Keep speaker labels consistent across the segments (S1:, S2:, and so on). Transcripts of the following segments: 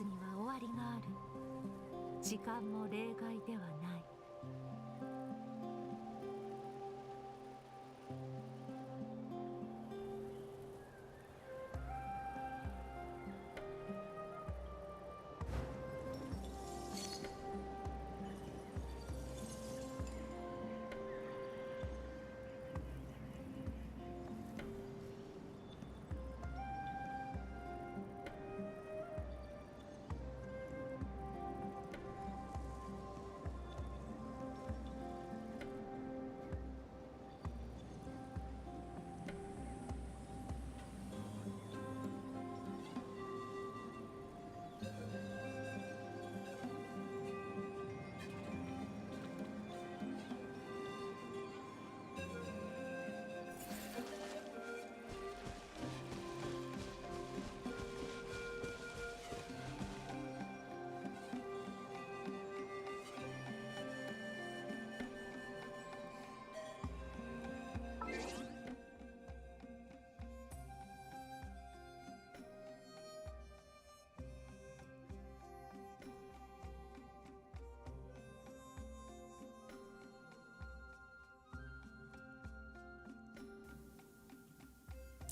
S1: には終わりがある。時間も例外ではない。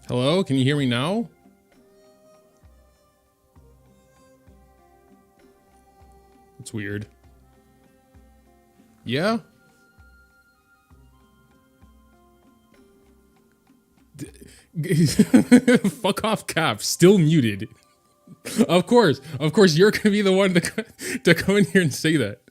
S2: Hello, can you hear me now? That's weird. Yeah? Fuck off, Cap. Still muted. Of course, you're gonna be the one to come in here and say that.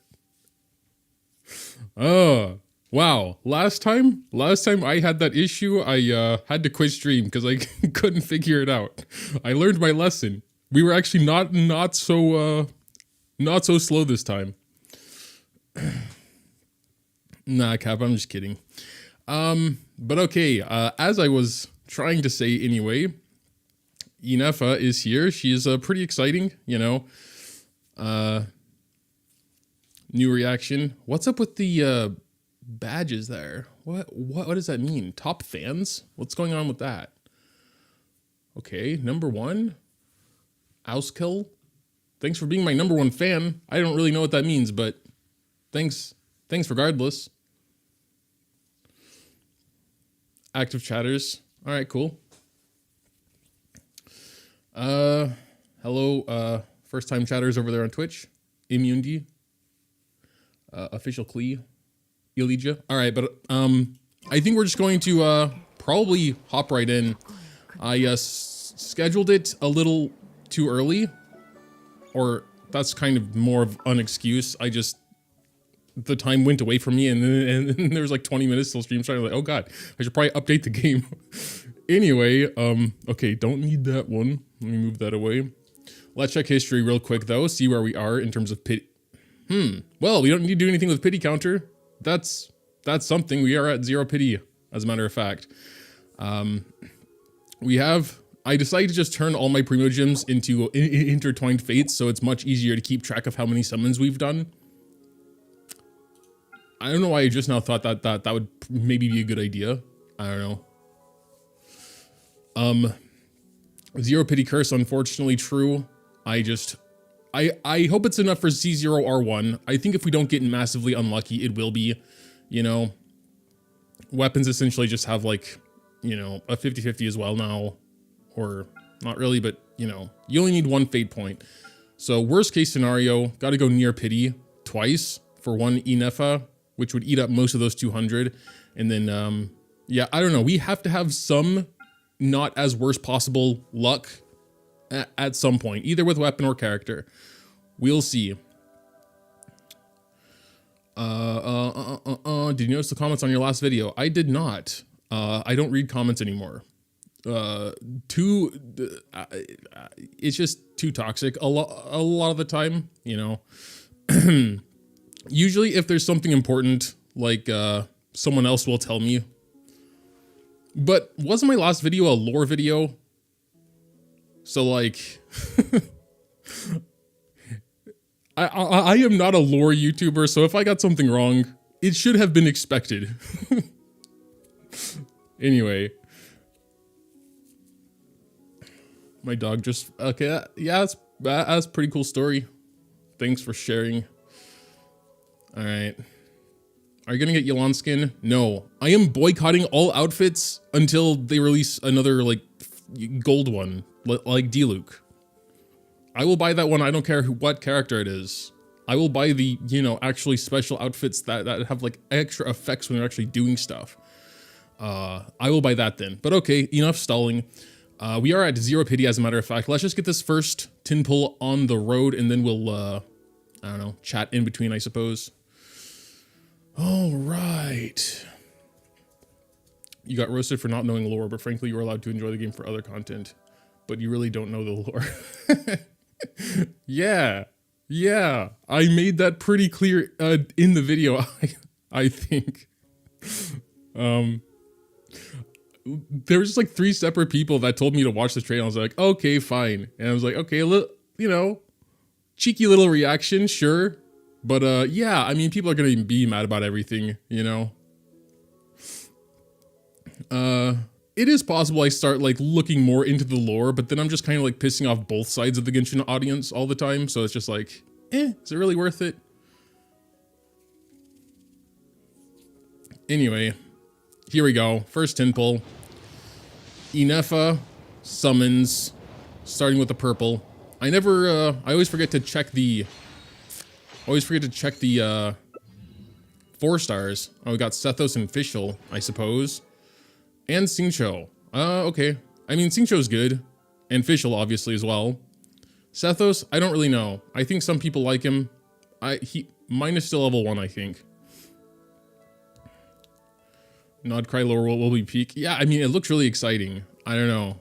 S2: Oh, wow. Last time I had that issue, I had to quit stream because I couldn't figure it out. I learned my lesson. We were actually not so slow this time. Nah, Cap, I'm just kidding. But okay, as I was trying to say anyway, Ineffa is here. She is pretty exciting, you know. New reaction. What's up with the badges there? What does that mean? Top fans? What's going on with that? Okay, number one. Auskill. Thanks for being my number one fan. I don't really know what that means, but thanks regardless. Active chatters. All right, cool. Hello, first time chatters over there on Twitch. Immunity. Official Klee. Elijah. All right, but I think we're just going to probably hop right in. I scheduled it a little too early, or that's kind of more of an excuse. The time went away from me, and there was like 20 minutes till stream started. Like, oh god, I should probably update the game. Anyway, okay, don't need that one. Let me move that away. Let's check history real quick though. See where we are in terms of pity. Well, we don't need to do anything with pity counter. That's something. We are at 0 pity, as a matter of fact. I decided to just turn all my Primogems into intertwined fates, so it's much easier to keep track of how many summons we've done. I don't know why I just now thought that would maybe be a good idea. I don't know. 0 pity curse, unfortunately true. I hope it's enough for C0R1. I think if we don't get massively unlucky, it will be, you know. Weapons essentially just have like, you know, a 50-50 as well now. Or not really, but you know, you only need 1 fate point. So worst case scenario, gotta go near pity twice for 1 Ineffa, which would eat up most of those 200. And then, yeah, I don't know. We have to have some not as worst possible luck at some point, either with weapon or character. We'll see. Did you notice the comments on your last video? I did not. I don't read comments anymore. It's just too toxic a lot of the time, you know. Usually if there's something important, like someone else will tell me. But wasn't my last video a lore video? So like I am not a lore YouTuber, so if I got something wrong, it should have been expected. Anyway. My dog just, okay, yeah, That's a pretty cool story. Thanks for sharing. All right. Are you gonna get Yelan skin? No. I am boycotting all outfits until they release another like gold one, like Diluc. I will buy that one. I don't care what character it is. I will buy the, you know, actually special outfits that have like extra effects when they're actually doing stuff. I will buy that then. But okay, enough stalling. We are at 0 pity as a matter of fact. Let's just get this first tin pull on the road and then we'll, I don't know, chat in between, I suppose. All right. You got roasted for not knowing lore, but frankly, you're allowed to enjoy the game for other content. But you really don't know the lore. Yeah. I made that pretty clear in the video, I think. There was just like 3 separate people that told me to watch the trailer. I was like, okay, fine. And I was like, okay, you know, cheeky little reaction, sure. But yeah, I mean, people are gonna be mad about everything, you know. It is possible I start like looking more into the lore, but then I'm just kind of like pissing off both sides of the Genshin audience all the time. So it's just like, is it really worth it? Anyway, here we go. First tin pull. Ineffa summons, starting with the purple. I always forget to check the 4 stars. Oh, we got Sethos and Fischl, I suppose. And Xingqiu. Okay. I mean, Xingqiu's good. And Fischl, obviously, as well. Sethos, I don't really know. I think some people like him. Mine is still level 1, I think. Nodcry lore will be peak. Yeah, I mean, it looks really exciting. I don't know.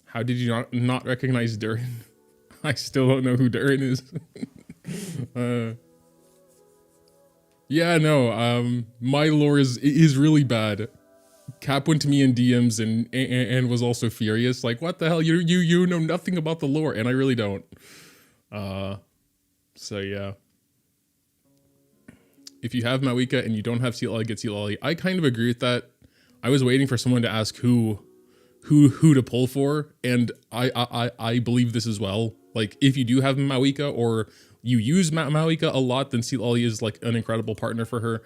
S2: How did you not recognize Durin? I still don't know who Durin is. Yeah, no, my lore is really bad. Cap went to me in DMs and was also furious. Like, what the hell? You know nothing about the lore, and I really don't. So yeah. If you have Mawika and you don't have Sealolly, get Sealolly. I kind of agree with that. I was waiting for someone to ask who to pull for, and I believe this as well. Like, if you do have Mawika or you use Mawika a lot, then Sealolly is like an incredible partner for her.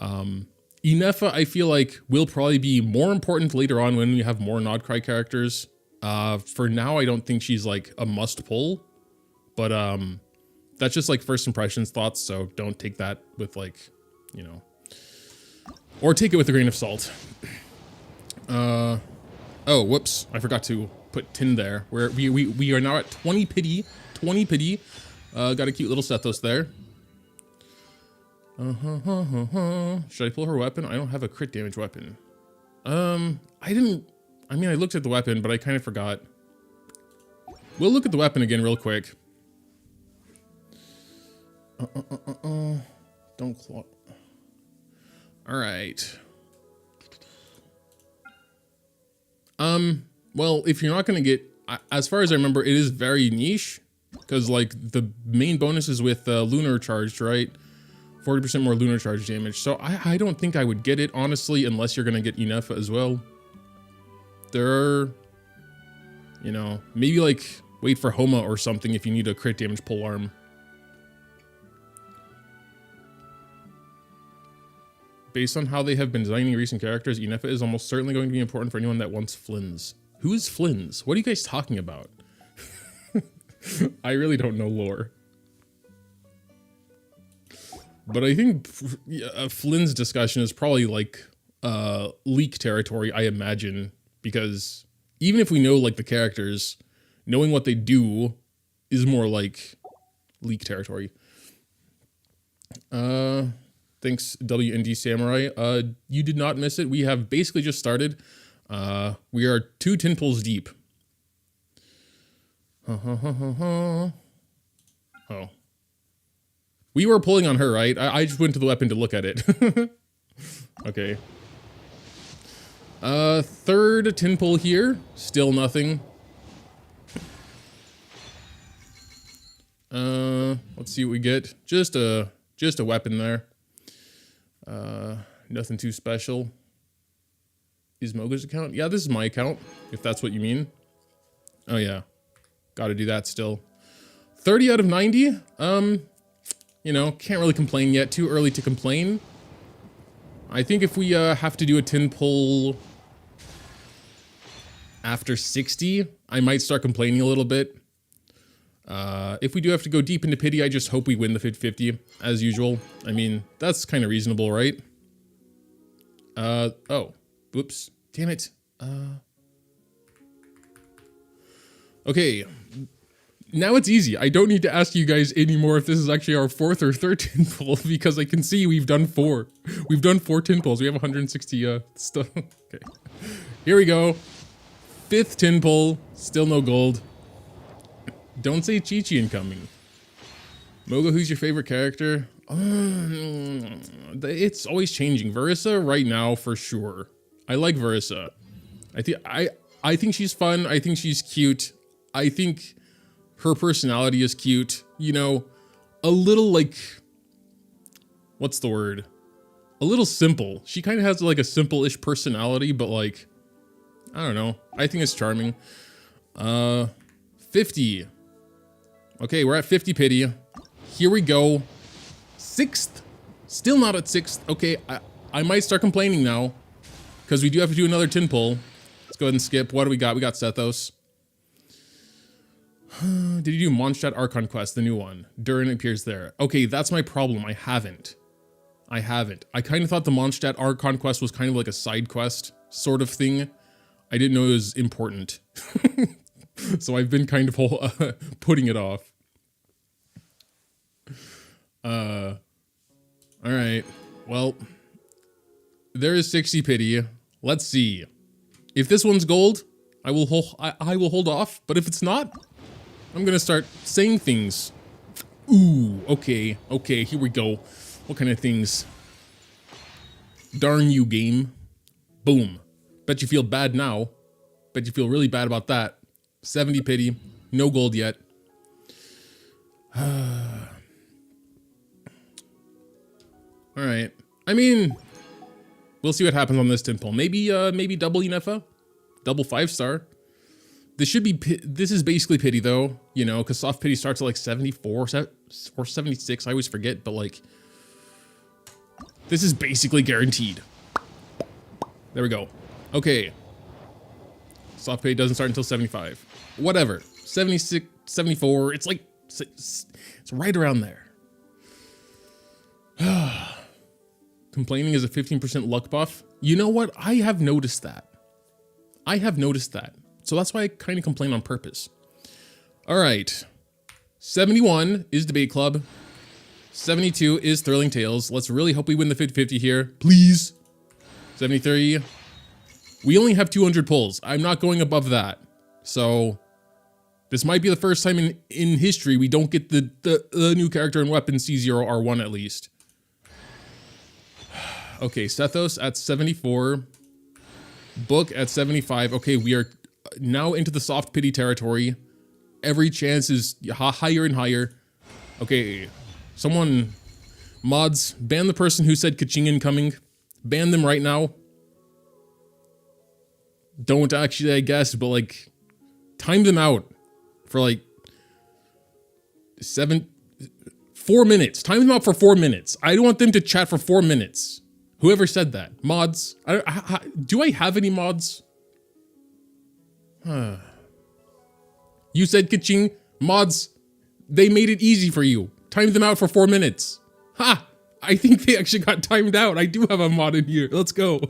S2: Ineffa, I feel like, will probably be more important later on when we have more Nodcry characters. For now, I don't think she's like a must pull, but that's just like first impressions thoughts, so don't take that with like, you know, or take it with a grain of salt. Oh, whoops, I forgot to put tin there. We are now at 20 pity. 20 pity. Got a cute little Sethos there. Should I pull her weapon? I don't have a crit damage weapon. I looked at the weapon, but I kind of forgot. We'll look at the weapon again real quick. Don't claw. All right. Well, if you're not gonna get, as far as I remember, it is very niche, because like the main bonus is with lunar charged, right? 40% more lunar charge damage. So I don't think I would get it, honestly, unless you're gonna get Ineffa as well. There are, you know, maybe like wait for Homa or something if you need a crit damage pole arm. Based on how they have been designing recent characters, Ineffa is almost certainly going to be important for anyone that wants Flins. Who is Flins? What are you guys talking about? I really don't know lore. But I think Flynn's discussion is probably like leak territory, I imagine, because even if we know like the characters, knowing what they do is more like leak territory. Thanks, WND Samurai. You did not miss it. We have basically just started. We are 2 tin pulls deep. Oh. We were pulling on her, right? I just went to the weapon to look at it. Okay. Third tin pull here. Still nothing. Let's see what we get. Just a weapon there. Nothing too special. Is Moga's account? Yeah, this is my account, if that's what you mean. Oh yeah. Got to do that still. 30 out of 90. You know, can't really complain yet. Too early to complain. I think if we have to do a tin pull after 60, I might start complaining a little bit. If we do have to go deep into pity, I just hope we win the 50-50 as usual. I mean, that's kind of reasonable, right? Oh, whoops. Damn it. Okay. Now it's easy. I don't need to ask you guys anymore if this is actually our 4th or 3rd tin pull, because I can see we've done 4. We've done 4 tin pulls. We have 160 stuff. Okay. Here we go. 5th tin pull. Still no gold. Don't say Chi-Chi incoming. Moga, who's your favorite character? It's always changing. Verissa right now for sure. I like Verissa. I think she's fun. I think she's cute. I think her personality is cute. You know, a little like, what's the word? A little simple. She kind of has like a simple-ish personality, but like, I don't know. I think it's charming. 50. Okay, we're at 50 pity. Here we go. 6th. Still not at 6th. Okay, I might start complaining now, because we do have to do another tin pull. Let's go ahead and skip. What do we got? We got Sethos. Did you do Mondstadt Archon Quest, the new one? Durin appears there. Okay, that's my problem. I haven't. I kind of thought the Mondstadt Archon Quest was kind of like a side quest sort of thing. I didn't know it was important. So I've been kind of putting it off. All right. Well, there is 60 pity. Let's see. If this one's gold, I will hold off. But if it's not, I'm gonna start saying things. Ooh, okay, here we go. What kind of things? Darn you, game. Boom. Bet you feel bad now. Bet you feel really bad about that. 70 pity. No gold yet. Alright. I mean, we'll see what happens on this tin pull. Maybe double Ineffa? Double 5-star? This is basically pity though, you know, because soft pity starts at like 74 or 76. I always forget, but like, this is basically guaranteed. There we go. Okay. Soft pity doesn't start until 75. Whatever. 76, 74. It's like, it's right around there. Complaining is a 15% luck buff. You know what? I have noticed that. So that's why I kind of complain on purpose. All right. 71 is Debate Club. 72 is Thrilling Tales. Let's really hope we win the 50-50 here. Please. 73. We only have 200 pulls. I'm not going above that. So this might be the first time in history we don't get the new character and weapon C0R1 at least. Okay, Sethos at 74. Book at 75. Okay, we are now into the soft pity territory. Every chance is higher and higher. Okay, someone, mods, ban the person who said Kaching incoming. Ban them right now. Don't actually, I guess, but like, time them out for like 4 minutes. Time them out for 4 minutes. I don't want them to chat for 4 minutes. Whoever said that. Mods. Do I have any mods? You said Kaching. Mods. They made it easy for you. Time them out for 4 minutes. Ha! I think they actually got timed out. I do have a mod in here. Let's go.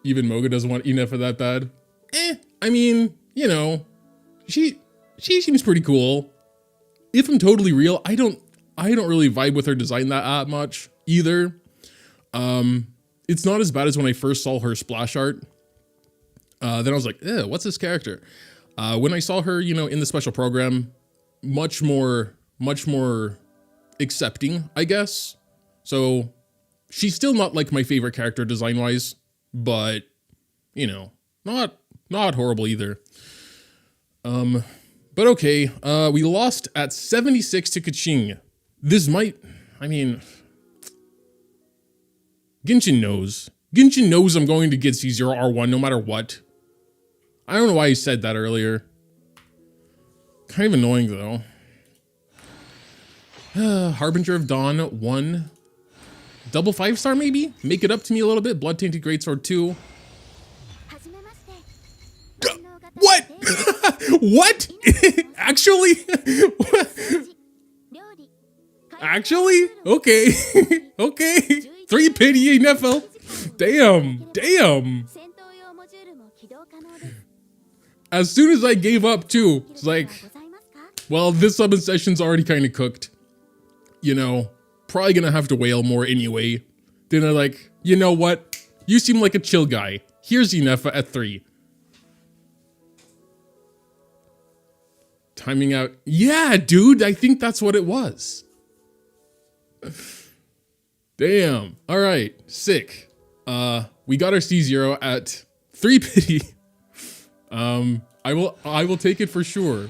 S2: Even Moga doesn't want Ineffa that bad. I mean, you know, she seems pretty cool. If I'm totally real, I don't really vibe with her design that much either. It's not as bad as when I first saw her splash art. Then I was like, ew, what's this character? When I saw her, you know, in the special program, much more accepting, I guess. So she's still not like my favorite character design wise, but you know, not horrible either. But okay, we lost at 76 to Kaching. This might, I mean, Genshin knows. Genshin knows I'm going to get C0R1 no matter what. I don't know why he said that earlier. Kind of annoying though. Harbinger of Dawn 1. Double 5-star maybe? Make it up to me a little bit. Blood Tainted Greatsword 2. What? What? Actually? Actually? Okay. Okay. 3 pity Ineffa. Damn. Damn. As soon as I gave up too, it's like, well, this summon session's already kind of cooked. You know, probably gonna have to wail more anyway. Then they're like, you know what? You seem like a chill guy. Here's Ineffa at 3. Timing out. Yeah, dude, I think that's what it was. Damn. All right, sick. We got our C0 at 3 pity. I will take it for sure.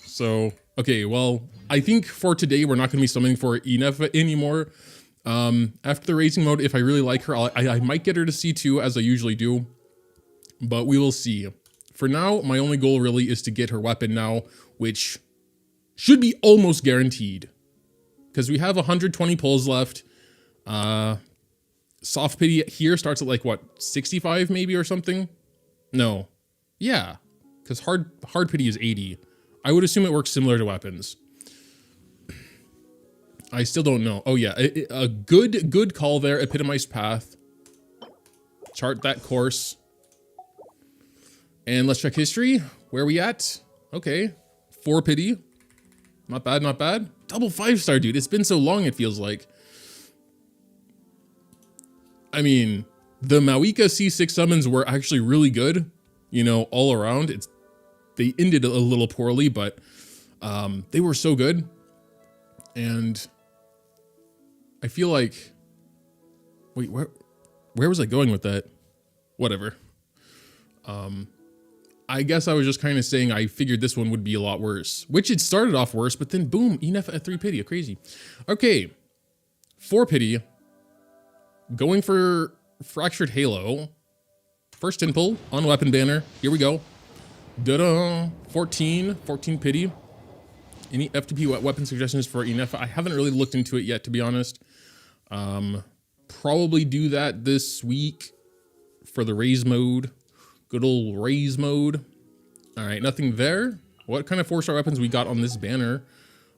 S2: So, okay, well, I think for today, we're not going to be summoning for Ineffa anymore. After the racing mode, if I really like her, I might get her to C2 as I usually do, but we will see. For now, my only goal really is to get her weapon now, which should be almost guaranteed because we have 120 pulls left. Soft pity here starts at like what, 65 maybe or something? No. Yeah, because hard pity is 80. I would assume it works similar to weapons. I still don't know. Oh yeah, a good call there. Epitomized path. Chart that course. And let's check history. Where are we at? Okay, 4 pity. Not bad, not bad. Double 5-star, dude. It's been so long, it feels like. I mean, the Mawika C6 summons were actually really good. You know, all around. They ended a little poorly, but they were so good. And I feel like, wait, where was I going with that? Whatever. I guess I was just kind of saying I figured this one would be a lot worse, which it started off worse, but then boom, Ineffa at 3 pity, crazy. Okay, 4 pity, going for Fractured Halo. First tin pull on weapon banner. Here we go. Da-da, 14 pity. Any FTP weapon suggestions for Ineffa? I haven't really looked into it yet, to be honest. Probably do that this week for the raise mode. Good old raise mode. All right, nothing there. What kind of 4-star weapons we got on this banner?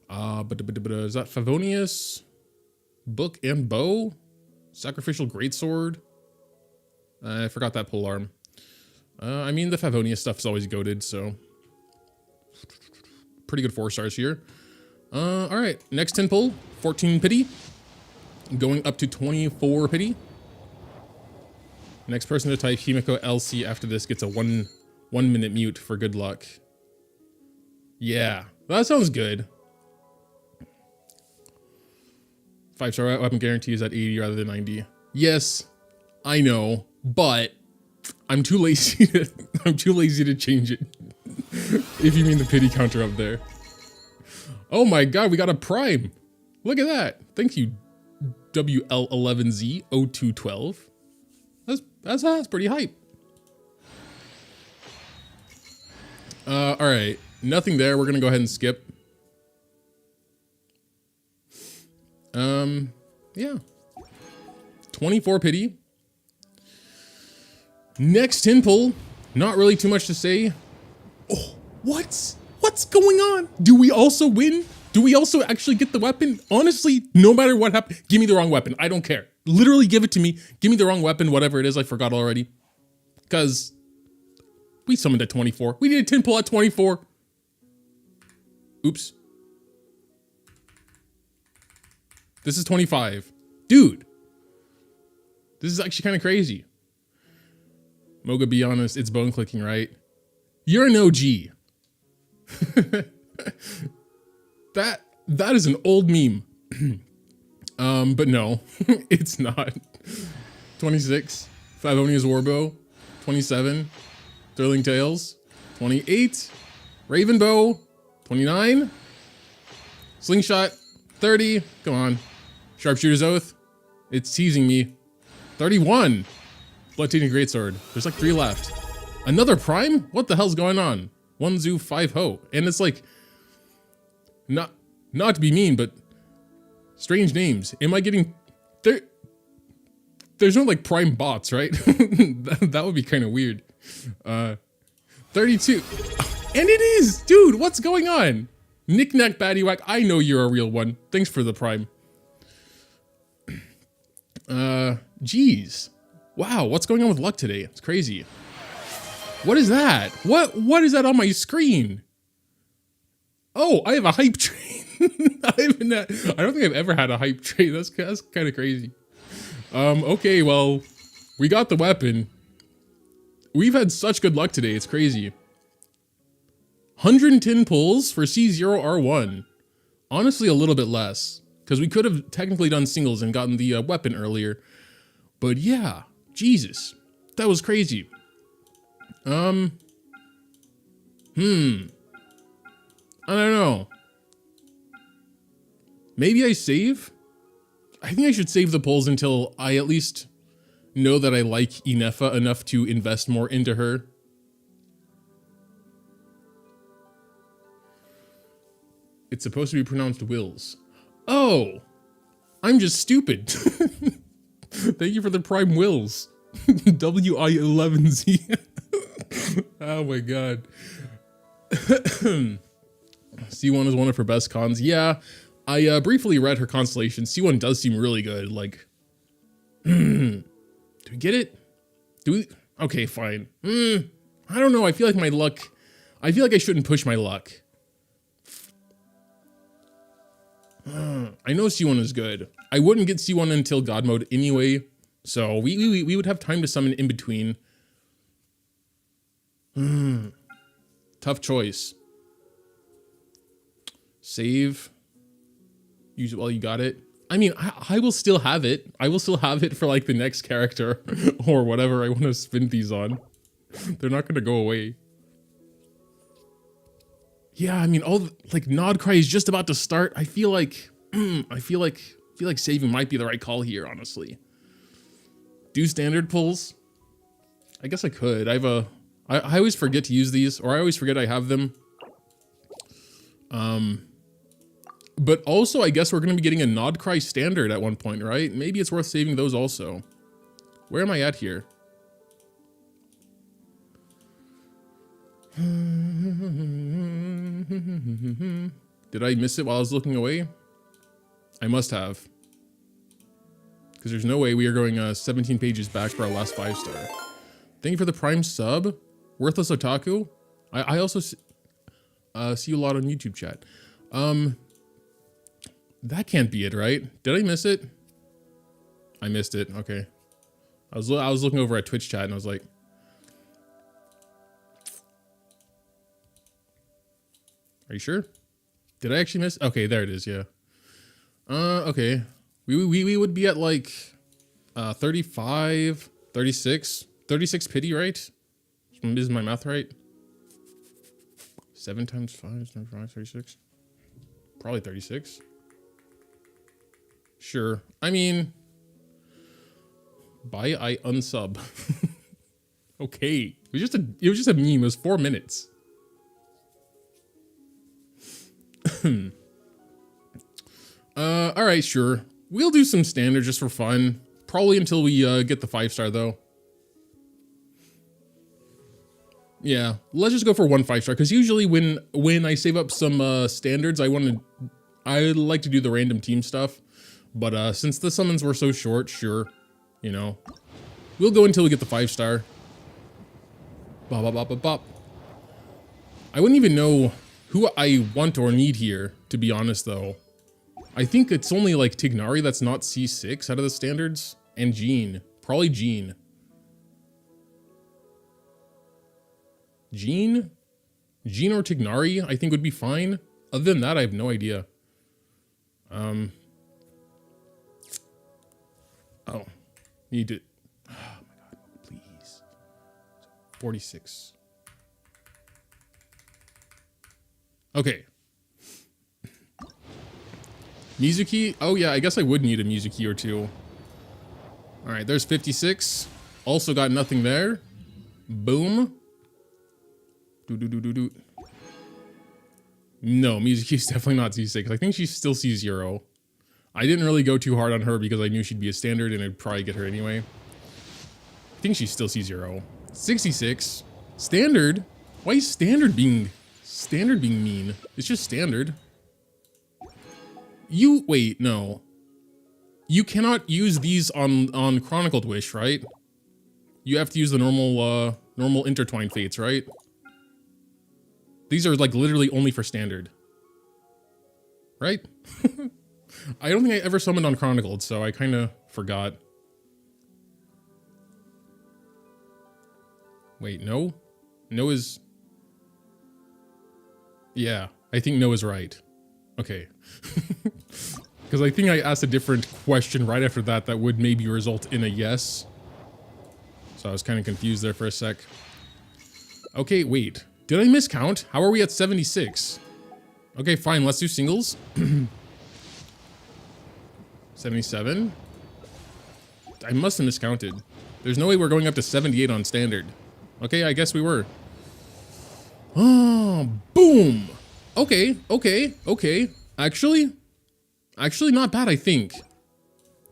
S2: Is that Favonius? Book and bow? Sacrificial greatsword? I forgot that pole arm. I mean, the Favonius stuff is always goated, so pretty good 4 stars here. All right, next 10 pull, 14 pity, going up to 24 pity. Next person to type Himiko LC after this gets a one minute mute for good luck. Yeah, that sounds good. 5-star weapon guarantee is at 80 rather than 90. Yes, I know, but I'm too lazy to change it. If you mean the pity counter up there. Oh my god, we got a prime. Look at that. Thank you, WL11Z0212. That's pretty hype. All right, nothing there. We're gonna go ahead and skip. Yeah. 24 pity. Next 10 pull. Not really too much to say. Oh, what's going on? Do we also win? Do we also actually get the weapon? Honestly, no matter what happens, give me the wrong weapon. I don't care. Literally give it to me. Give me the wrong weapon, whatever it is. I forgot already. Because we summoned at 24. We did a 10 pull at 24. Oops. This is 25. Dude. This is actually kind of crazy. Moga, be honest, it's bone clicking, right? You're an OG. That is an old meme. But no, it's not. 26, Favonius Warbow. 27, Sterling Tails. 28, Raven Bow. 29, Slingshot. 30, come on. Sharpshooter's Oath. It's teasing me. 31, Blood Tainted Greatsword. There's like 3 left. Another prime? What the hell's going on? 1 zoo 5 ho. And it's like, not to be mean, but strange names. Am I getting there's no like prime bots, right? that would be kind of weird. 32. And it is, dude, what's going on? Knick-knack paddywhack, I know you're a real one. Thanks for the prime. Geez. Wow, what's going on with luck today? It's crazy. What is that? What is that on my screen? Oh, I have a hype train. I don't think I've ever had a hype train. That's kind of crazy. Okay, well, we got the weapon. We've had such good luck today. It's crazy. 110 pulls for C0R1. Honestly, a little bit less, because we could have technically done singles and gotten the weapon earlier. But yeah, Jesus, that was crazy. I don't know. Maybe I save? I think I should save the pulls until I at least know that I like Ineffa enough to invest more into her. It's supposed to be pronounced Wills. Oh, I'm just stupid. Thank you for the prime Wills. WI11Z. Oh my god. C1 is one of her best cons. Yeah, I briefly read her constellation. C1 does seem really good. Like, do we get it? Do we? Okay, fine. I don't know. I feel like my luck. I feel like I shouldn't push my luck. I know C1 is good. I wouldn't get C1 until God mode anyway, so we would have time to summon in between. Tough choice. Save. Use it while you got it. I mean, I will still have it. I will still have it for like the next character or whatever I want to spin these on. They're not going to go away. Yeah, I mean, like Nod Cry is just about to start. I feel like saving might be the right call here, honestly. Do standard pulls? I guess I could. I always forget to use these, or I always forget I have them. But also, I guess we're going to be getting a Nod Cry standard at one point, right? Maybe it's worth saving those also. Where am I at here? Did I miss it while I was looking away? I must have. Because there's no way we are going 17 pages back for our last 5-star. Thank you for the prime sub. Worthless Otaku. I also see you a lot on YouTube chat. That can't be it, right? Did I miss it? I missed it. Okay. I was looking over at Twitch chat and I was like, are you sure? Did I actually miss? Okay, there it is. Yeah. Okay. We would be at like 35, 36 pity, right? Is my math right? 7 times 5 times 5, 36. Probably 36. Sure. I mean, I unsub. Okay. It was just a meme. It was 4 minutes. All right, sure. We'll do some standard just for fun. Probably until we get the 5-star though. Yeah, let's just go for 1 5-star because usually when I save up some standards, I like to do the random team stuff. But since the summons were so short, sure, you know, we'll go until we get the 5-star. Bop, bop, bop, bop, bop. I wouldn't even know who I want or need here, to be honest, though. I think it's only like Tignari that's not C6 out of the standards, and Jean. Probably Jean. Jean or Tignari, I think would be fine. Other than that, I have no idea. Oh, need to. Oh my god, please. 46. Okay. Mizuki? Oh yeah, I guess I would need a Mizuki or two. Alright, there's 56. Also got nothing there. Boom. Do. No, Mizuki's definitely not C6. I think she's still C0. I didn't really go too hard on her because I knew she'd be a standard and I'd probably get her anyway. I think she's still C0. 66. Standard? Why is standard being mean? It's just standard. Wait, no. You cannot use these on Chronicled Wish, right? You have to use the normal intertwined fates, right? These are like literally only for standard. Right? I don't think I ever summoned on Chronicled, so I kind of forgot. Wait, no? No is... Yeah, I think no is right. Okay. Because I think I asked a different question right after that that would maybe result in a yes. So I was kind of confused there for a sec. Okay, wait. Did I miscount? How are we at 76? Okay, fine. Let's do singles. 77? I must have miscounted. There's no way we're going up to 78 on standard. Okay, I guess we were. Oh, boom. Okay. Actually not bad, I think.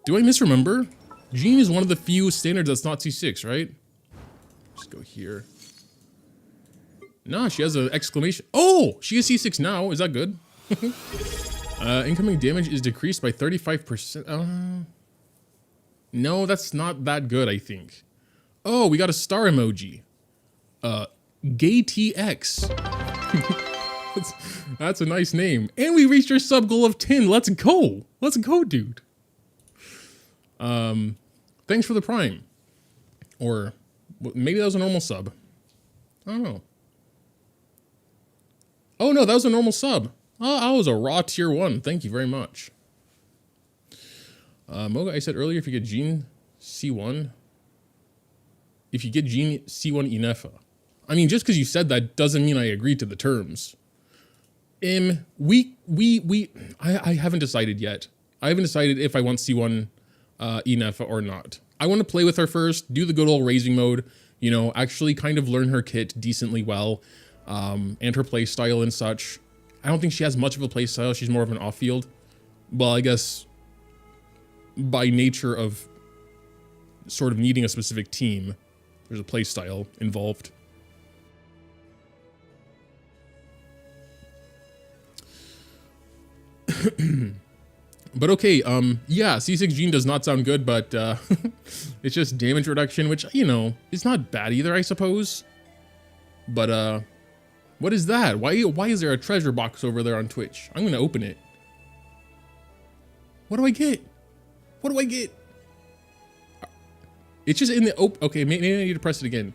S2: Do I misremember? Jean is one of the few standards that's not C6, right? Just go here. Nah, she has an exclamation. Oh, she is C6 now. Is that good? Incoming damage is decreased by 35%. No, that's not that good, I think. Oh, we got a star emoji. Gay TX. That's a nice name. And we reached our sub goal of 10. Let's go. Let's go, dude. Thanks for the prime. Or maybe that was a normal sub. I don't know. Oh no, that was a normal sub. Oh, I was a raw tier 1. Thank you very much. Moga, I said earlier if you get Jean C1. If you get Jean C1 Ineffa. I mean, just because you said that doesn't mean I agreed to the terms. I haven't decided yet. I haven't decided if I want C1 Ineffa or not. I want to play with her first, do the good old raising mode, you know, actually kind of learn her kit decently well, and her play style and such. I don't think she has much of a play style. She's more of an off-field. Well, I guess by nature of sort of needing a specific team, there's a play style involved. But okay, yeah, C6 Jean does not sound good, but it's just damage reduction, which, you know, is not bad either, I suppose. But what is that? Why is there a treasure box over there on Twitch? I'm gonna open it. What do I get? What do I get? It's just in the okay, maybe I need to press it again.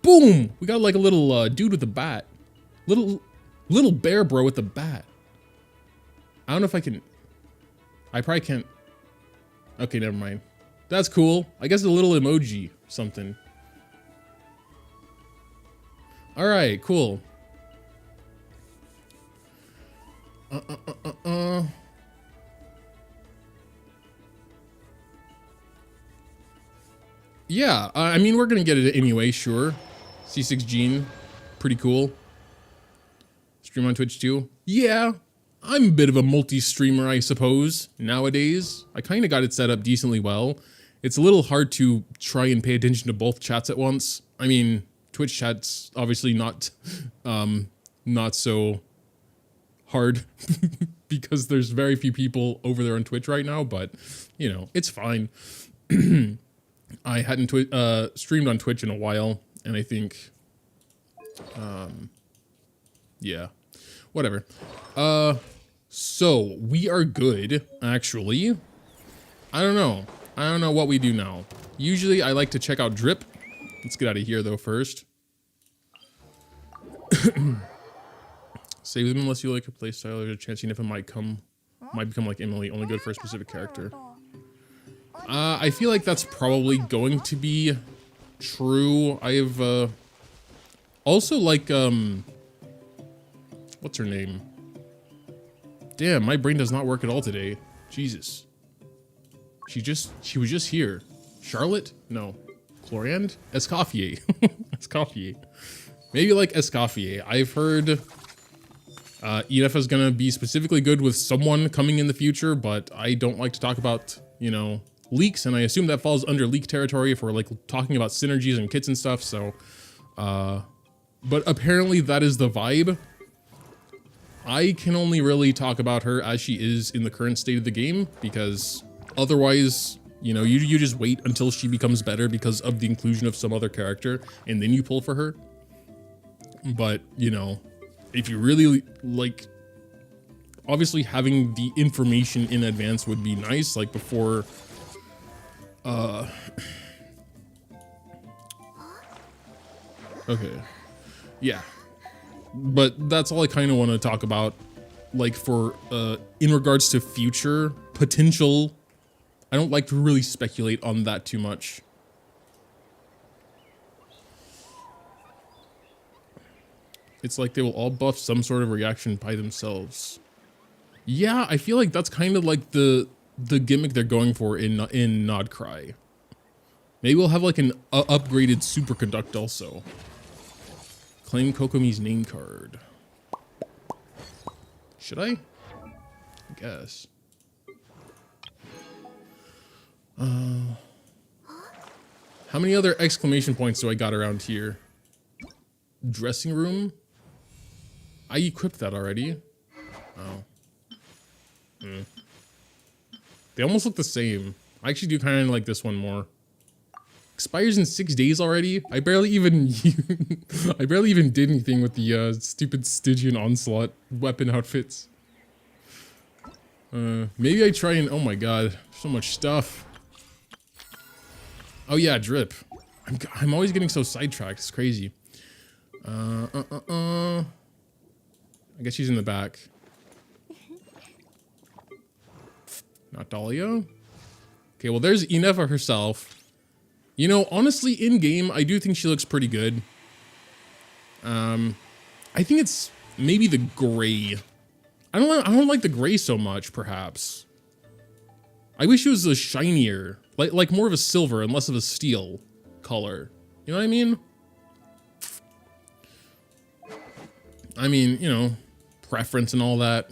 S2: Boom! We got like a little dude with a bat. Little bear bro with a bat. I don't know if I can. I probably can't. Okay, never mind. That's cool. I guess a little emoji something. All right, cool. Yeah, I mean, we're gonna get it anyway, sure. C6 Jean, pretty cool. Stream on Twitch too. Yeah, I'm a bit of a multi-streamer, I suppose, nowadays. I kind of got it set up decently well. It's a little hard to try and pay attention to both chats at once. I mean, Twitch chat's obviously not so hard because there's very few people over there on Twitch right now, but, you know, it's fine. I hadn't streamed on Twitch in a while, and I think, yeah, whatever. So we are good, actually. I don't know what we do now. Usually I like to check out Drip. Let's get out of here though first. Save them unless you like her playstyle. There's a chance Ineffa might become like Emily, only good for a specific character. I feel like that's probably going to be true. I have also like what's her name? Damn, my brain does not work at all today. Jesus. She was just here. Charlotte? No. Florian? Escoffier. Escoffier. Maybe like Escoffier. I've heard Ineffa is going to be specifically good with someone coming in the future, but I don't like to talk about, you know, leaks, and I assume that falls under leak territory if we're like talking about synergies and kits and stuff, so but apparently that is the vibe. I can only really talk about her as she is in the current state of the game, because otherwise, you know, you just wait until she becomes better because of the inclusion of some other character, and then you pull for her. But, you know, if you really, like, obviously having the information in advance would be nice, like before, okay, yeah. But that's all I kind of want to talk about, like, for, in regards to future potential. I don't like to really speculate on that too much. It's like they will all buff some sort of reaction by themselves. Yeah, I feel like that's kind of like the gimmick they're going for in Nodcry. Maybe we'll have like an upgraded superconduct also. Claim Kokomi's name card. Should I? I guess. How many other exclamation points do I got around here? Dressing room? I equipped that already. Oh. They almost look the same. I actually do kind of like this one more. Expires in 6 days already. I barely even did anything with the stupid Stygian Onslaught weapon outfits. Maybe I try and, oh my god, so much stuff. Oh yeah, drip. I'm always getting so sidetracked. It's crazy. I guess she's in the back. Not Dahlia. Okay, well there's Ineffa herself. You know, honestly, in game, I do think she looks pretty good. I think it's maybe the gray. I don't like the gray so much, perhaps. I wish it was a shinier, like more of a silver and less of a steel color. You know what I mean? I mean, you know, preference and all that.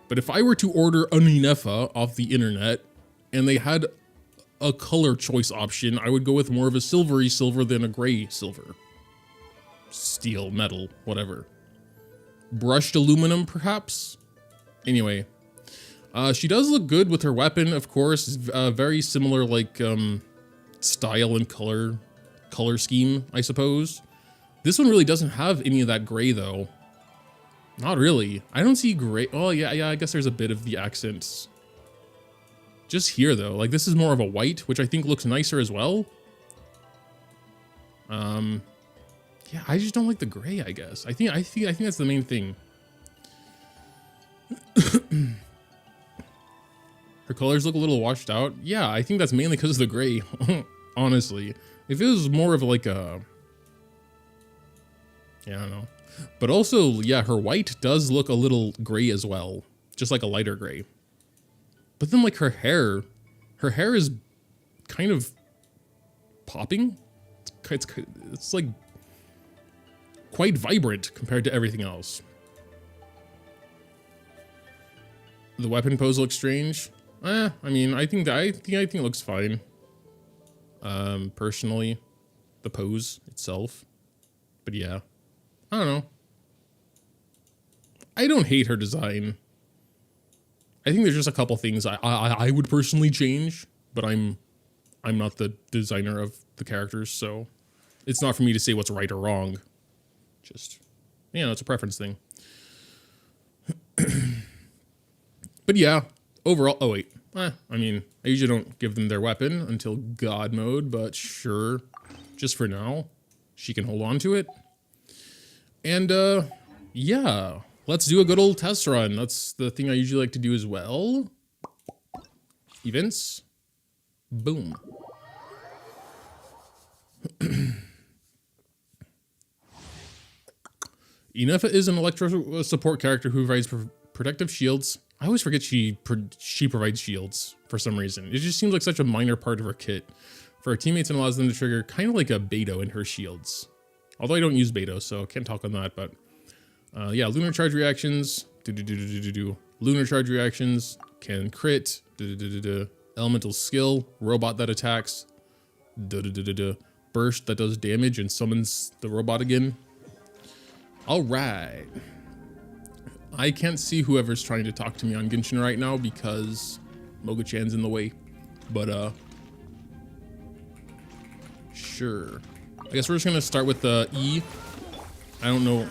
S2: But if I were to order an Ineffa off the internet and they had a color choice option, I would go with more of a silvery silver than a gray silver. Steel, metal, whatever. Brushed aluminum, perhaps? Anyway, she does look good with her weapon, of course. Very similar, like, style and color scheme, I suppose. This one really doesn't have any of that gray, though. Not really. I don't see gray. Oh, yeah, I guess there's a bit of the accents. Just here, though. Like, this is more of a white, which I think looks nicer as well. Yeah, I just don't like the gray, I guess. I think that's the main thing. Her colors look a little washed out. Yeah, I think that's mainly because of the gray, honestly. If it was more of like a... yeah, I don't know. But also, yeah, her white does look a little gray as well. Just like a lighter gray. But then, like, her hair is kind of popping. It's like quite vibrant compared to everything else. The weapon pose looks strange. I mean, I think it looks fine. Personally, the pose itself. But yeah, I don't know. I don't hate her design. I think there's just a couple things I would personally change, but I'm not the designer of the characters, so it's not for me to say what's right or wrong. Just, you know, it's a preference thing. But yeah, overall, oh wait, I mean, I usually don't give them their weapon until God mode, but sure, just for now, she can hold on to it. And yeah, let's do a good old test run. That's the thing I usually like to do as well. Events. Boom. Ineffa is an electro support character who provides protective shields. I always forget she provides shields for some reason. It just seems like such a minor part of her kit for her teammates and allows them to trigger kind of like a Beto in her shields. Although I don't use beta, so can't talk on that. But yeah, lunar charge reactions. Lunar charge reactions can crit. Elemental skill, robot that attacks. Burst that does damage and summons the robot again. All right. I can't see whoever's trying to talk to me on Genshin right now because Moga-chan's in the way. But sure. I guess we're just gonna start with the E. I don't know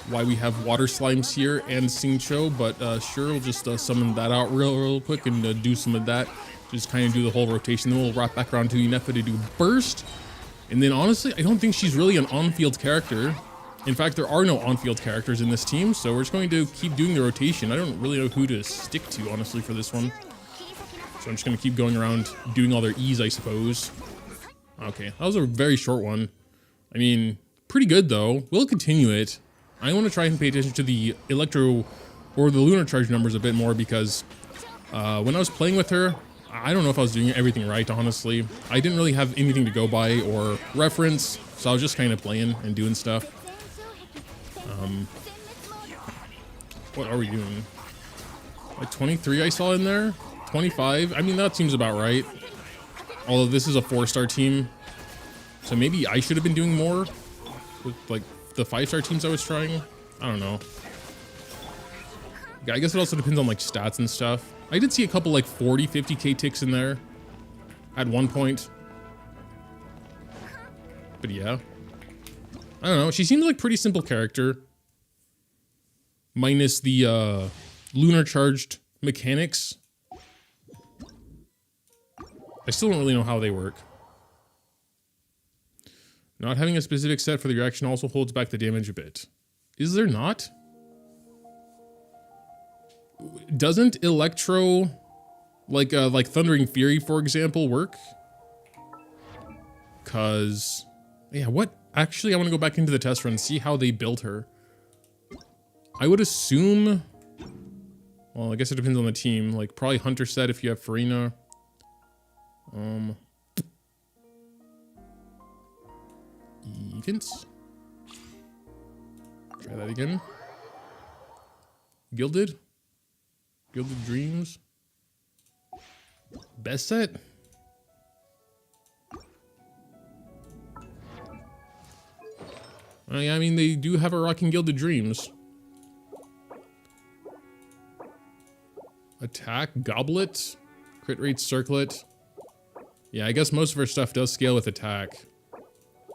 S2: why we have water slimes here and Singcho, but sure, we'll just summon that out real quick and do some of that. Just kind of do the whole rotation. Then we'll wrap back around to Ineffa to do burst. And then honestly, I don't think she's really an on-field character. In fact, there are no on-field characters in this team, so we're just going to keep doing the rotation. I don't really know who to stick to, honestly, for this one. So I'm just going to keep going around doing all their E's, I suppose. Okay, that was a very short one. I mean, pretty good, though. We'll continue it. I want to try and pay attention to the Electro or the Lunar Charge numbers a bit more because when I was playing with her, I don't know if I was doing everything right, honestly. I didn't really have anything to go by or reference, so I was just kind of playing and doing stuff. What are we doing? Like 23 I saw in there? 25? I mean, that seems about right. Although this is a 4-star team, so maybe I should have been doing more with like the 5-star teams I was trying. I don't know. Yeah, I guess it also depends on like stats and stuff. I did see a couple like 40, 50k ticks in there at one point. But yeah. I don't know. She seems like pretty simple character. Minus the lunar charged mechanics. I still don't really know how they work. Not having a specific set for the reaction also holds back the damage a bit. Is there not? Doesn't Electro, like Thundering Fury, for example, work? Cause, yeah, what? Actually, I want to go back into the test run and see how they built her. I would assume, well, I guess it depends on the team. Like probably Hunter set if you have Farina. Events. Try that again. Gilded Dreams. Best set. I mean, they do have a rocking Gilded Dreams. Attack, Goblet, crit rate, Circlet. Yeah, I guess most of her stuff does scale with attack,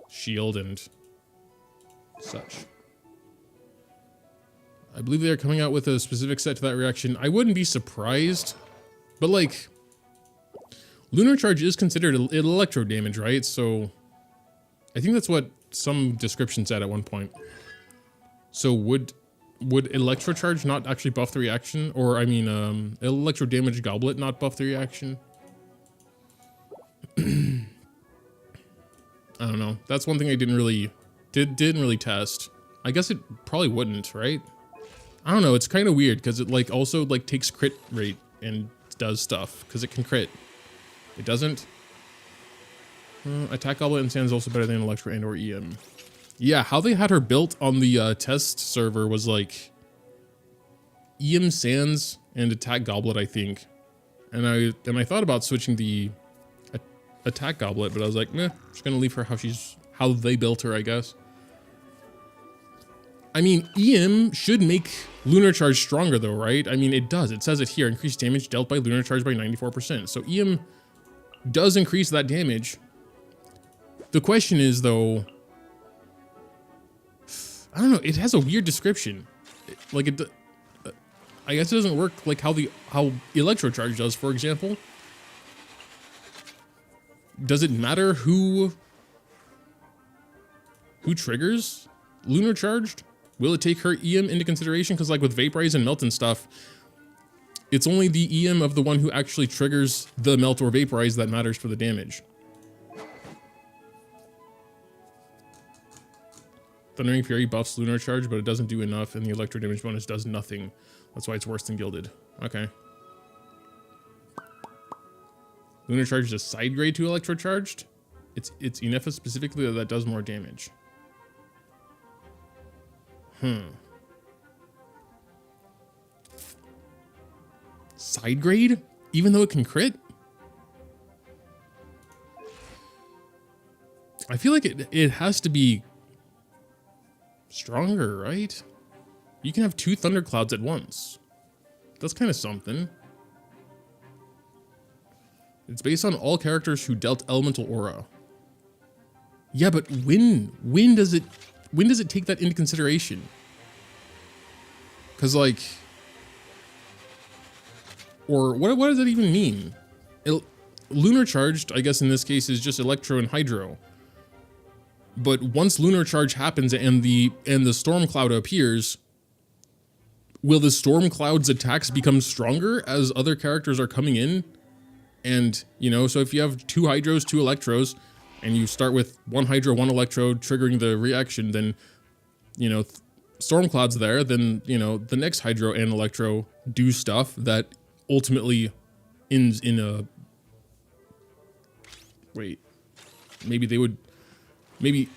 S2: shield, and such. I believe they are coming out with a specific set to that reaction. I wouldn't be surprised, but like, Lunar Charge is considered electro damage, right? So I think that's what some description said at one point. So would Electro Charge not actually buff the reaction? Or I mean, Electro Damage Goblet not buff the reaction? I don't know. That's one thing I didn't really test. I guess it probably wouldn't, right? I don't know. It's kind of weird because it like also like takes crit rate and does stuff because it can crit. It doesn't. Attack Goblet and Sand is also better than Electro and or EM. Yeah, how they had her built on the test server was like EM Sands and Attack Goblet, I think. And I thought about switching the Attack Goblet, but I was like, meh, just gonna leave her how they built her, I guess. I mean, EM should make Lunar Charge stronger though, right? I mean, it does. It says it here, increased damage dealt by Lunar Charge by 94%. So EM does increase that damage. The question is though, I don't know, it has a weird description. Like I guess it doesn't work like how Electro Charge does, for example. Does it matter who triggers Lunar Charged? Will it take her EM into consideration? Because like with Vaporize and Melt and stuff, it's only the EM of the one who actually triggers the Melt or Vaporize that matters for the damage. Thundering Fury buffs Lunar Charge, but it doesn't do enough, and the Electro Damage bonus does nothing. That's why it's worse than Gilded. Okay. Lunar Charge is a side grade to Electro Charged. It's Ineffa specifically that does more damage. Side grade? Even though it can crit? I feel like it has to be stronger, right? You can have 2 thunderclouds at once. That's kind of something. It's based on all characters who dealt elemental aura. Yeah, but when does it take that into consideration? Cause like, or what does that even mean? Lunar charged, I guess in this case, is just electro and hydro. But once lunar charge happens and the storm cloud appears, will the storm cloud's attacks become stronger as other characters are coming in? And, you know, so if you have 2 hydros, 2 electros, and you start with 1 hydro, 1 electro triggering the reaction, then, you know, storm cloud's there, then, you know, the next hydro and electro do stuff that ultimately ends in a... Wait. Maybe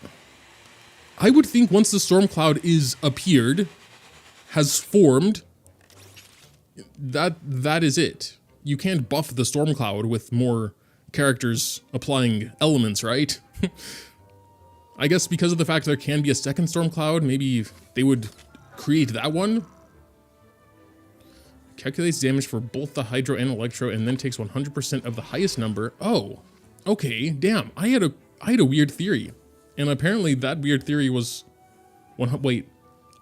S2: I would think once the storm cloud is appeared, has formed, that is it. You can't buff the storm cloud with more characters applying elements, right? I guess because of the fact there can be a second storm cloud, maybe they would create that one. Calculates damage for both the hydro and electro and then takes 100% of the highest number. Oh, okay, damn. I had a weird theory. And apparently that weird theory was wait.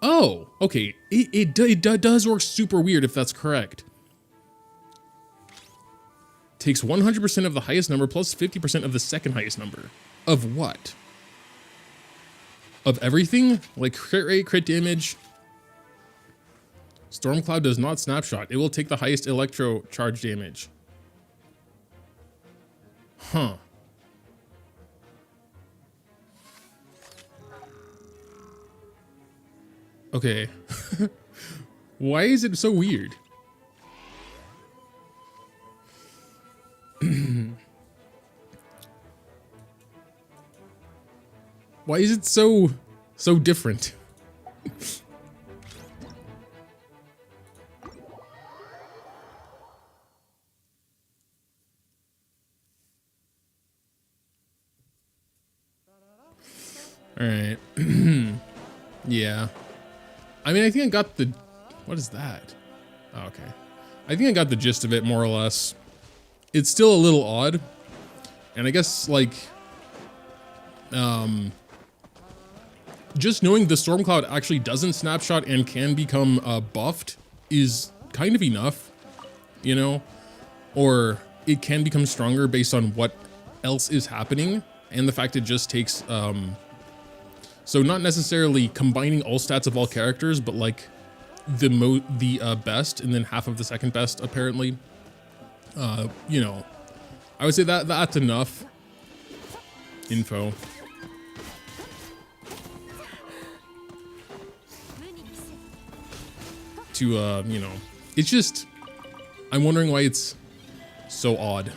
S2: Oh, okay. It does work super weird if that's correct. Takes 100% of the highest number plus 50% of the second highest number. Of what? Of everything? Like crit rate, crit damage. Stormcloud does not snapshot. It will take the highest electro charge damage. Huh. Okay. Why is it so weird? Why is it so different? All right. Yeah. I mean, I think I got the... What is that? Oh, okay. I think I got the gist of it, more or less. It's still a little odd. And I guess, like... just knowing the Stormcloud actually doesn't snapshot and can become buffed is kind of enough, you know? Or it can become stronger based on what else is happening. And the fact it just takes... So not necessarily combining all stats of all characters, but like the best and then half of the second best, apparently. You know, I would say that's enough info. To, you know, it's just, I'm wondering why it's so odd.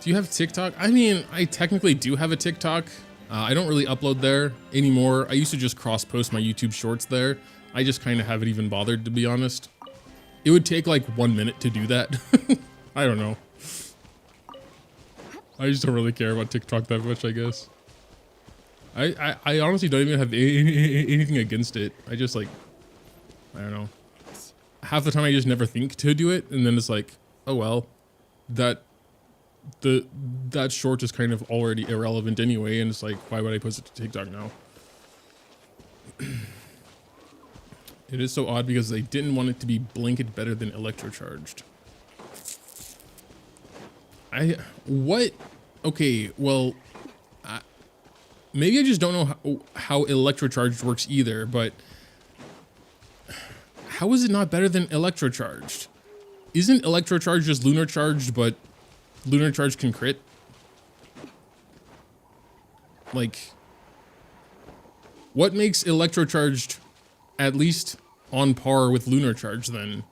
S2: Do you have TikTok? I mean, I technically do have a TikTok. I don't really upload there anymore. I used to just cross-post my YouTube shorts there. I just kind of haven't even bothered, to be honest. It would take like 1 minute to do that. I don't know. I just don't really care about TikTok that much, I guess. I honestly don't even have anything against it. I just like, I don't know. Half the time I just never think to do it, and then it's like, oh well, that short is kind of already irrelevant anyway, and it's like, why would I post it to TikTok now? It is so odd because they didn't want it to be blanket better than electrocharged. What? Okay, well, maybe I just don't know how electrocharged works either, but how is it not better than electrocharged? Isn't electrocharged just lunar charged, but lunar charge can crit? Like, what makes electrocharged at least on par with lunar charge then?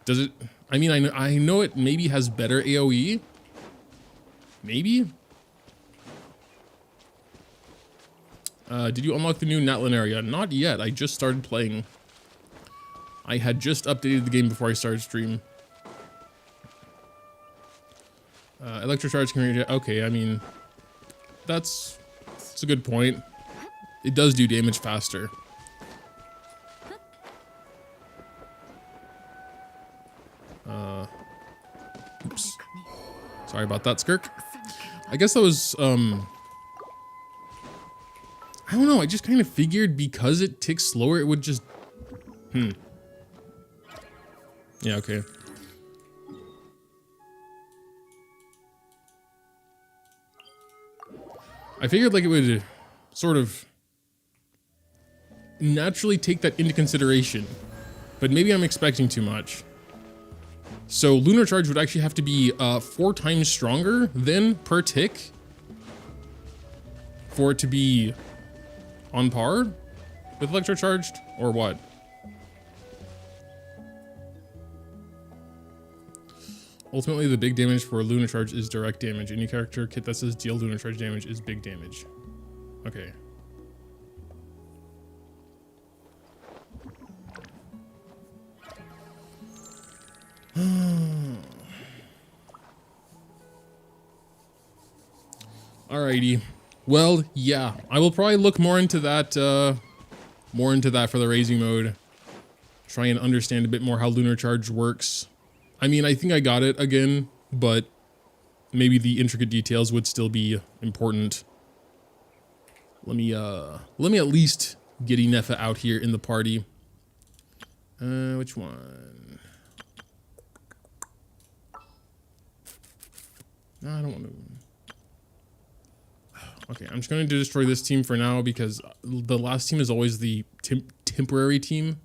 S2: Does it? I mean, I know it maybe has better AoE. Maybe? Did you unlock the new Natlin area? Not yet. I just started playing. I had just updated the game before I started stream. Electrocharge can okay, I mean, that's a good point. It does do damage faster. Oops. Sorry about that, Skirk. I guess that was, I don't know, I just kind of figured because it ticks slower, it would just, Yeah, okay. I figured like it would sort of naturally take that into consideration, but maybe I'm expecting too much. So Lunar Charge would actually have to be 4 times stronger than per tick for it to be on par with Electro Charged, or what? Ultimately, the big damage for Lunar Charge is direct damage. Any character kit that says deal Lunar Charge damage is big damage. Okay. Alrighty. Well, yeah, I will probably look more into that for the raising mode. Try and understand a bit more how Lunar Charge works. I mean, I think I got it again, but maybe the intricate details would still be important. Let me at least get Ineffa out here in the party. Which one? No, I don't want to. Okay, I'm just going to destroy this team for now because the last team is always the temporary team.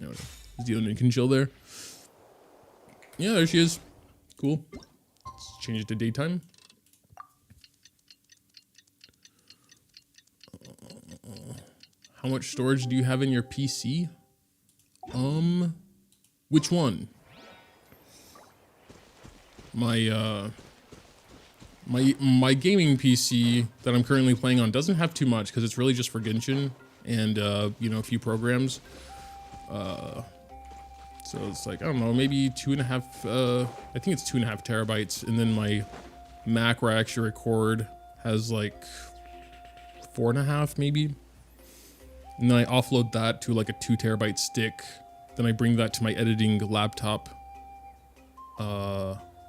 S2: No, Zealand can chill there. Yeah, there she is. Cool. Let's change it to daytime. How much storage do you have in your PC? Which one? My gaming PC that I'm currently playing on doesn't have too much because it's really just for Genshin and you know, a few programs. So it's like, I don't know, maybe 2.5, I think it's 2.5 terabytes. And then my Mac where I actually record has like 4.5 maybe. And then I offload that to like a 2 terabyte stick. Then I bring that to my editing laptop,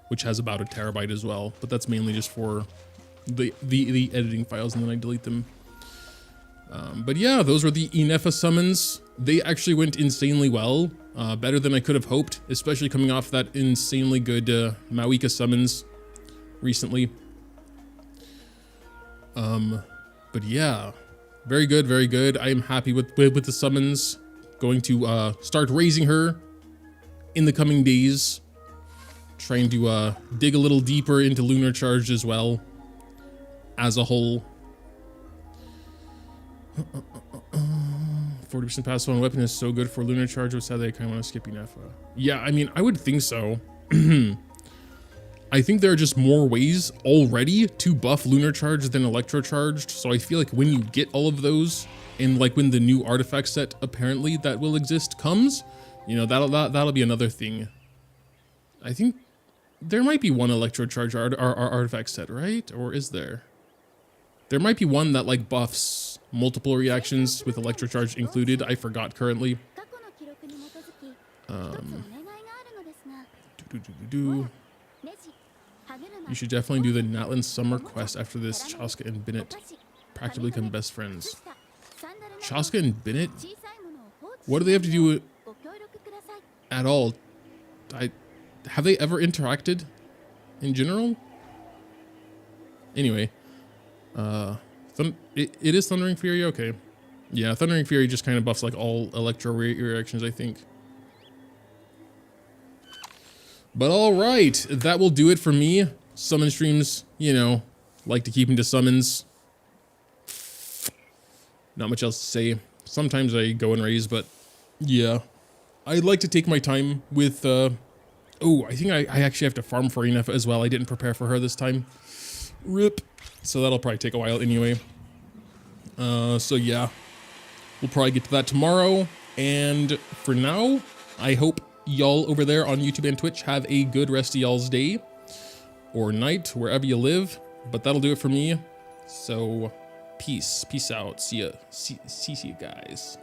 S2: which has about a terabyte as well. But that's mainly just for the editing files, and then I delete them. But yeah, those were the Ineffa summons. They actually went insanely well, better than I could have hoped, especially coming off that insanely good Mawika summons recently. But yeah, very good, very good. I am happy with the summons. Going to start raising her in the coming days. Trying to dig a little deeper into Lunar Charge as well, as a whole. 40% passive on weapon is so good for Lunar Charge, but sadly I kind of want to skip Ineffa. Yeah, I mean, I would think so. I think there are just more ways already to buff Lunar Charge than Electro Charged, so I feel like when you get all of those, and like when the new artifact set apparently that will exist comes, you know, that'll be another thing. I think there might be one Electro Charge artifact set, right? Or is there? There might be one that like buffs multiple reactions with Electro Charge included. I forgot currently. You should definitely do the Natlin Summer Quest after this. Chaska and Bennett practically become best friends. Chaska and Bennett? What do they have to do at all? Have they ever interacted in general? Anyway, it is Thundering Fury, okay. Yeah, Thundering Fury just kind of buffs like all electro reactions, I think. But all right, that will do it for me. Summon streams, you know, like to keep into summons. Not much else to say. Sometimes I go and raise, but yeah, I like to take my time with, oh, I think I actually have to farm for Ineffa as well. I didn't prepare for her this time. Rip. So that'll probably take a while anyway. So yeah, we'll probably get to that tomorrow. And for now, I hope y'all over there on YouTube and Twitch have a good rest of y'all's day or night, wherever you live. But that'll do it for me. So peace out. See you guys.